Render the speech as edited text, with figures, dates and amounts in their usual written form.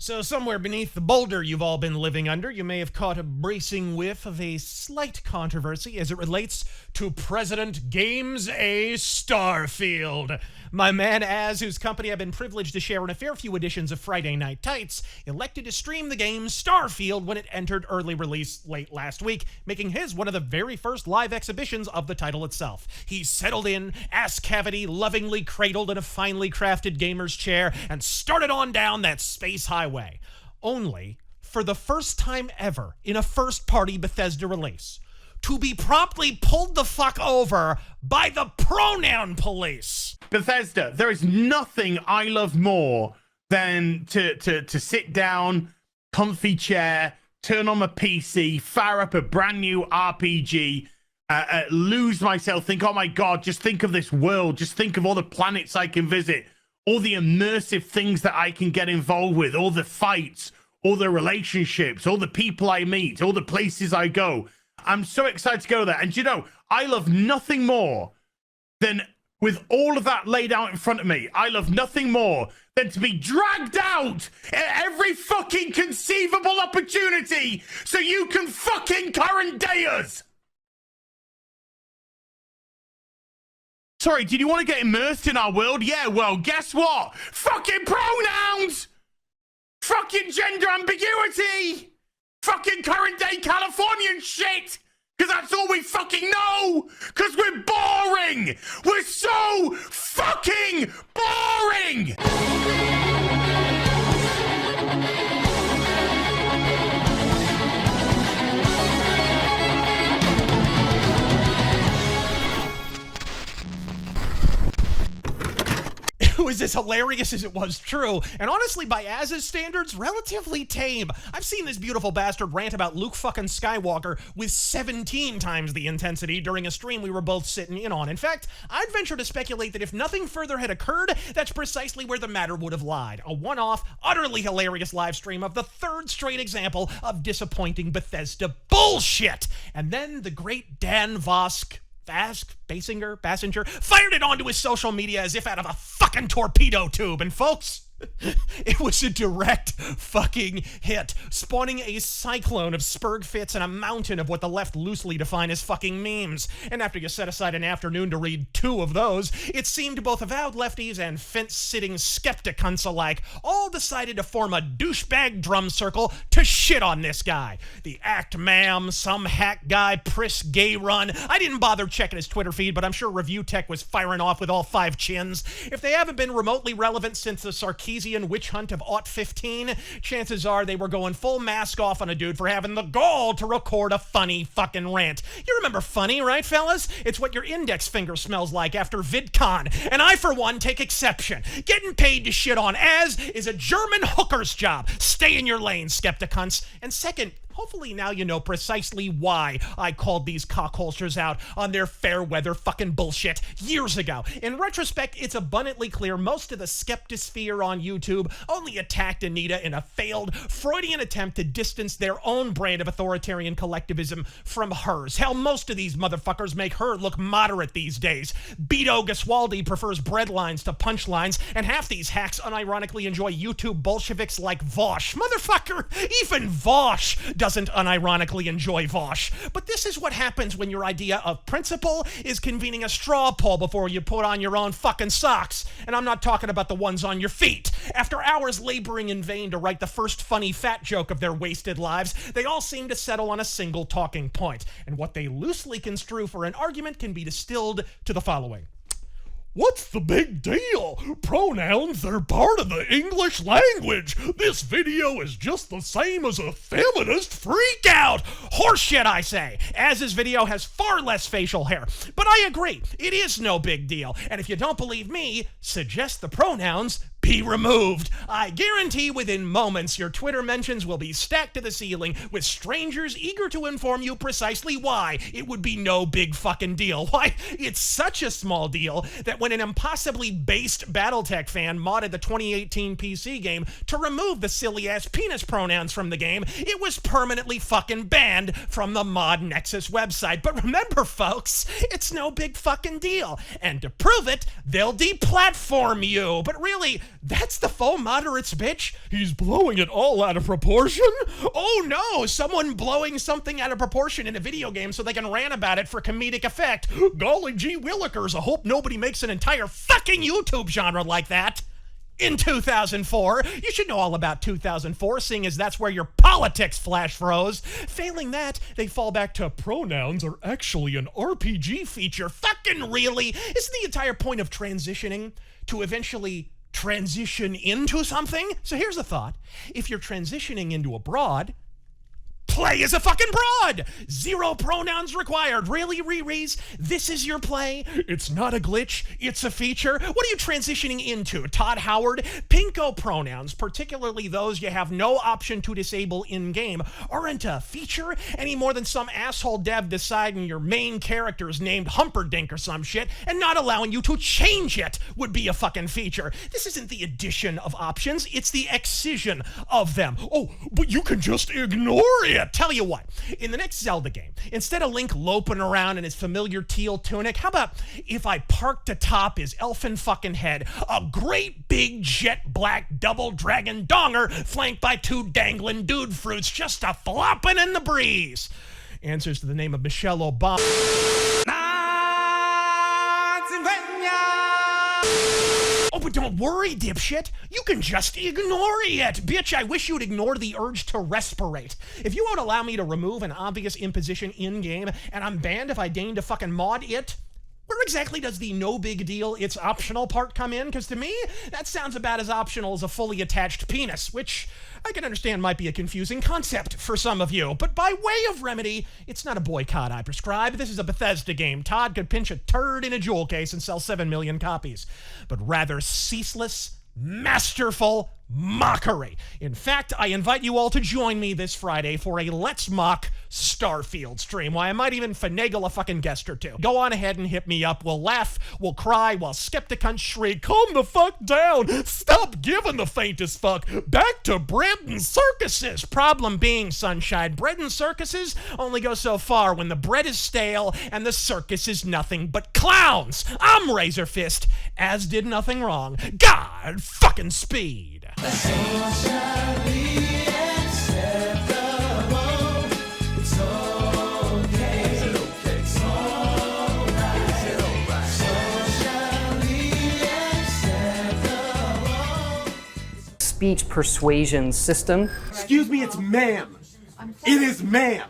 So somewhere beneath the boulder you've all been living under, you may have caught a bracing whiff of a slight controversy as it relates to President Games A StarField. My man Az, whose company I've been privileged to share in a fair few editions of Friday Night Tights, elected to stream the game StarField when it entered early release late last week, making his one of the very first live exhibitions of the title itself. He settled in, ass cavity lovingly cradled in a finely crafted gamer's chair, and started on down that space highway. Only, for the first time ever in a first-party Bethesda release, to be promptly pulled the fuck over by the pronoun police. Bethesda, there is nothing I love more than to sit down, comfy chair, turn on my PC, fire up a brand new RPG, lose myself, think, oh my God, just think of this world, just think of all the planets I can visit, all the immersive things that I can get involved with, all the fights, all the relationships, all the people I meet, all the places I go. I'm so excited to go there. And you know, I love nothing more than, with all of that laid out in front of me, I love nothing more than to be dragged out at every fucking conceivable opportunity so you can fucking current day us. Sorry, did you want to get immersed in our world? Yeah, well, guess what? Fucking pronouns! Fucking gender ambiguity! Fucking current day Californian shit! Because that's all we fucking know! Because we're boring! We're so fucking boring! It was as hilarious as it was true, and honestly, by Az's standards, relatively tame. I've seen this beautiful bastard rant about Luke fucking Skywalker with 17 times the intensity during a stream we were both sitting in on. In fact, I'd venture to speculate that if nothing further had occurred, that's precisely where the matter would have lied. A one-off, utterly hilarious live stream of the third straight example of disappointing Bethesda bullshit. And then the great Dan Vosk Basinger fired it onto his social media as if out of a fucking torpedo tube. And folks, it was a direct fucking hit, spawning a cyclone of spurg fits and a mountain of what the left loosely define as fucking memes. And after you set aside an afternoon to read 2 of those, it seemed both avowed lefties and fence-sitting skepticunts alike all decided to form a douchebag drum circle to shit on this guy. The act ma'am, some hack guy, Pris Gay Run. I didn't bother checking his Twitter feed, but I'm sure Review Tech was firing off with all 5 chins. If they haven't been remotely relevant since the Sarkeesian witch hunt of Aught 15, chances are they were going full mask off on a dude for having the gall to record a funny fucking rant. You remember funny, right, fellas? It's what your index finger smells like after VidCon, and I, for one, take exception. Getting paid to shit on Az is a German hooker's job. Stay in your lane, skepticunts. And second, hopefully now you know precisely why I called these cockholsters out on their fair weather fucking bullshit years ago. In retrospect, it's abundantly clear most of the skeptisphere on YouTube only attacked Anita in a failed Freudian attempt to distance their own brand of authoritarian collectivism from hers. Hell, most of these motherfuckers make her look moderate these days. Beto Gaswaldi prefers breadlines to punchlines, and half these hacks unironically enjoy YouTube Bolsheviks like Vosh. Motherfucker, even Vosh doesn't unironically enjoy Vosh. But this is what happens when your idea of principle is convening a straw poll before you put on your own fucking socks. And I'm not talking about the ones on your feet. After hours laboring in vain to write the first funny fat joke of their wasted lives, they all seem to settle on a single talking point. And what they loosely construe for an argument can be distilled to the following. What's the big deal? Pronouns are part of the English language. This video is just the same as a feminist freakout. Horseshit, I say. Az's video has far less facial hair. But I agree, it is no big deal. And if you don't believe me, suggest the pronouns be removed. I guarantee within moments your Twitter mentions will be stacked to the ceiling with strangers eager to inform you precisely why it would be no big fucking deal. Why, it's such a small deal that when an impossibly based Battletech fan modded the 2018 PC game to remove the silly-ass penis pronouns from the game, it was permanently fucking banned from the Mod Nexus website. But remember, folks, it's no big fucking deal. And to prove it, they'll deplatform you. But really, That's the faux moderate's bitch? He's blowing it all out of proportion? Oh no, someone blowing something out of proportion in a video game so they can rant about it for comedic effect. Golly gee willikers, I hope nobody makes an entire fucking YouTube genre like that. In 2004, you should know all about 2004, seeing as that's where your politics flash froze. Failing that, they fall back to pronouns are actually an RPG feature. Fucking really? Isn't the entire point of transitioning to eventually transition into something? So here's a thought. If you're transitioning into a broad, play as a fucking broad! 0 pronouns required. Really, Riri's? This is your play? It's not a glitch, it's a feature. What are you transitioning into? Todd Howard? Pinko pronouns, particularly those you have no option to disable in-game, aren't a feature any more than some asshole dev deciding your main character is named Humperdinck or some shit and not allowing you to change it would be a fucking feature. This isn't the addition of options, it's the excision of them. Oh, but you can just ignore it. Tell you what, in the next Zelda game, instead of Link loping around in his familiar teal tunic, how about if I parked atop his elfin fucking head a great big jet black double dragon donger flanked by 2 dangling dude fruits just a flopping in the breeze? Answers to the name of Michelle Obama. Oh, but don't worry, dipshit. You can just ignore it. Bitch, I wish you'd ignore the urge to respirate. If you won't allow me to remove an obvious imposition in-game, and I'm banned if I deign to fucking mod it, where exactly does the no big deal, it's optional part come in? Because to me, that sounds about as optional as a fully attached penis, which I can understand might be a confusing concept for some of you. But by way of remedy, it's not a boycott I prescribe. This is a Bethesda game. Todd could pinch a turd in a jewel case and sell 7 million copies. But rather ceaseless, masterful mockery. In fact, I invite you all to join me this Friday for a Let's Mock StarField stream. Why, I might even finagle a fucking guest or two. Go on ahead and hit me up. We'll laugh, we'll cry, while Skepticons shriek, calm the fuck down, stop giving the faintest fuck, back to bread and circuses. Problem being, Sunshine, bread and circuses only go so far when the bread is stale and the circus is nothing but clowns. I'm Razor Fist, as did Nothing Wrong. God fucking speed. Socially acceptable. It's okay. Is it okay? It's alright. Is it alright? Socially acceptable. Speech persuasion system. Excuse me, it's ma'am. It is ma'am.